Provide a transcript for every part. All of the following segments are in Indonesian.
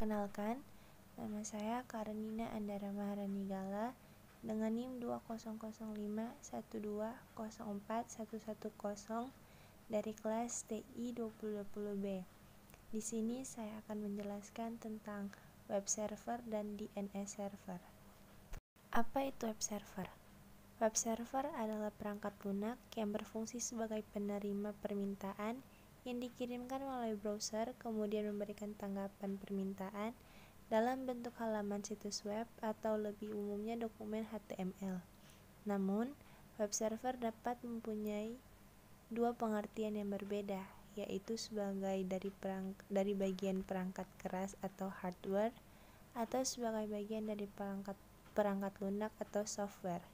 Perkenalkan, nama saya Karenina Andara Maharani Gala dengan NIM 200512041110 dari kelas TI 2020B. Di sini saya akan menjelaskan tentang web server dan DNS server. Apa itu web server? Web server adalah perangkat lunak yang berfungsi sebagai penerima permintaan yang dikirimkan melalui browser, kemudian memberikan tanggapan permintaan dalam bentuk halaman situs web atau lebih umumnya dokumen HTML. Namun, web server dapat mempunyai dua pengertian yang berbeda, yaitu sebagai dari bagian perangkat keras atau hardware, atau sebagai bagian dari perangkat lunak atau software.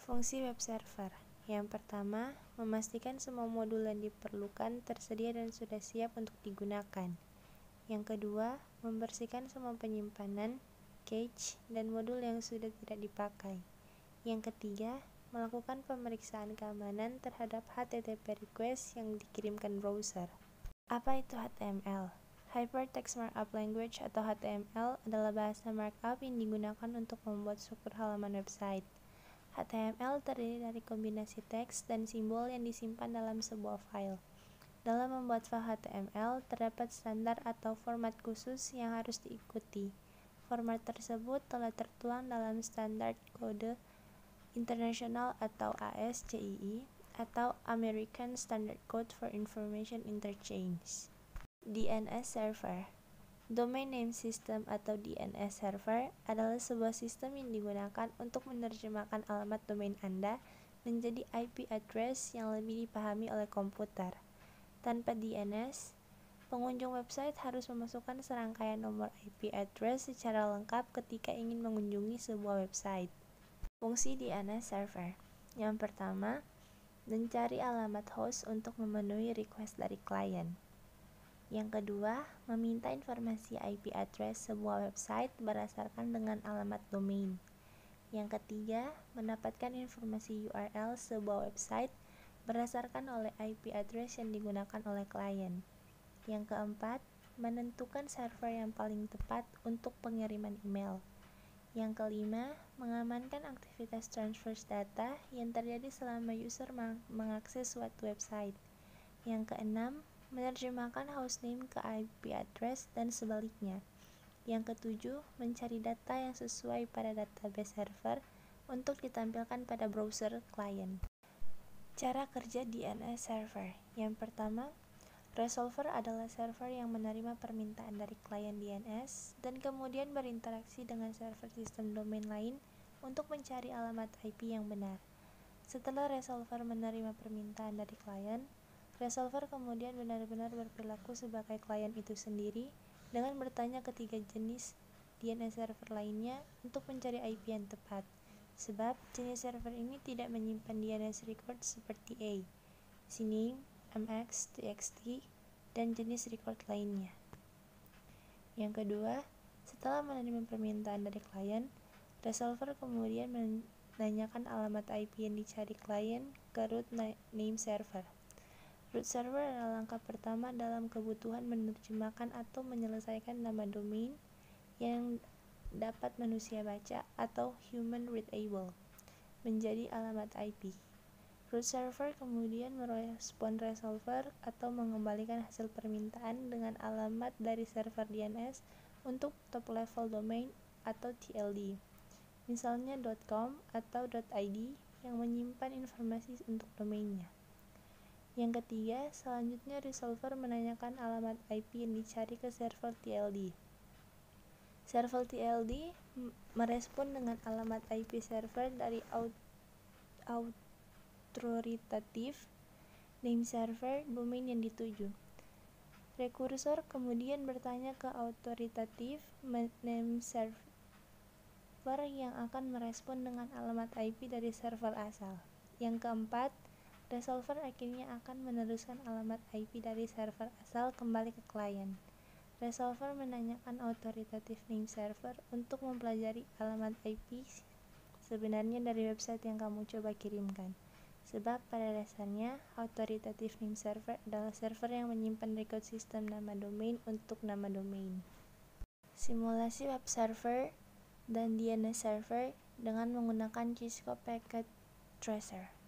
Fungsi web server. Yang pertama, memastikan semua modul yang diperlukan tersedia dan sudah siap untuk digunakan. Yang kedua, membersihkan semua penyimpanan, cache, dan modul yang sudah tidak dipakai. Yang ketiga, melakukan pemeriksaan keamanan terhadap HTTP request yang dikirimkan browser. Apa itu HTML? Hypertext Markup Language atau HTML adalah bahasa markup yang digunakan untuk membuat struktur halaman website. HTML terdiri dari kombinasi teks dan simbol yang disimpan dalam sebuah file. Dalam membuat file HTML, terdapat standar atau format khusus yang harus diikuti. Format tersebut telah tertuang dalam Standard Kode Internasional atau ASCII atau American Standard Code for Information Interchange. DNS Server. Domain Name System atau DNS Server adalah sebuah sistem yang digunakan untuk menerjemahkan alamat domain Anda menjadi IP address yang lebih dipahami oleh komputer. Tanpa DNS, pengunjung website harus memasukkan serangkaian nomor IP address secara lengkap ketika ingin mengunjungi sebuah website. Fungsi DNS Server. Yang pertama, mencari alamat host untuk memenuhi request dari klien. Yang kedua, meminta informasi IP address sebuah website berdasarkan dengan alamat domain. Yang ketiga, mendapatkan informasi URL sebuah website berdasarkan oleh IP address yang digunakan oleh klien. Yang keempat, menentukan server yang paling tepat untuk pengiriman email. Yang kelima, mengamankan aktivitas transfer data yang terjadi selama user mengakses suatu website. Yang keenam, menerjemahkan hostname ke IP address dan sebaliknya. Yang ketujuh, mencari data yang sesuai pada database server untuk ditampilkan pada browser klien. Cara kerja DNS server. Yang pertama, resolver adalah server yang menerima permintaan dari klien DNS dan kemudian berinteraksi dengan server sistem domain lain untuk mencari alamat IP yang benar. Setelah resolver menerima permintaan dari klien, resolver kemudian benar-benar berperilaku sebagai klien itu sendiri dengan bertanya ke tiga jenis DNS server lainnya untuk mencari IP yang tepat, sebab jenis server ini tidak menyimpan DNS record seperti A, CNAME, MX, TXT, dan jenis record lainnya. Yang kedua, setelah menerima permintaan dari klien, resolver kemudian menanyakan alamat IP yang dicari klien ke root name server. Root server adalah langkah pertama dalam kebutuhan menerjemahkan atau menyelesaikan nama domain yang dapat manusia baca atau human readable menjadi alamat IP. Root server kemudian merespon resolver atau mengembalikan hasil permintaan dengan alamat dari server DNS untuk top level domain atau TLD, misalnya .com atau .id yang menyimpan informasi untuk domainnya. Yang ketiga, selanjutnya resolver menanyakan alamat IP yang dicari ke server TLD. Server TLD merespon dengan alamat IP server dari authoritative name server domain yang dituju. Rekursor kemudian bertanya ke authoritative name server yang akan merespon dengan alamat IP dari server asal. Yang keempat, resolver akhirnya akan meneruskan alamat IP dari server asal kembali ke klien. Resolver menanyakan authoritative name server untuk mempelajari alamat IP sebenarnya dari website yang kamu coba kirimkan. Sebab pada dasarnya, authoritative name server adalah server yang menyimpan record sistem nama domain untuk nama domain. Simulasi web server dan DNS server dengan menggunakan Cisco Packet Tracer.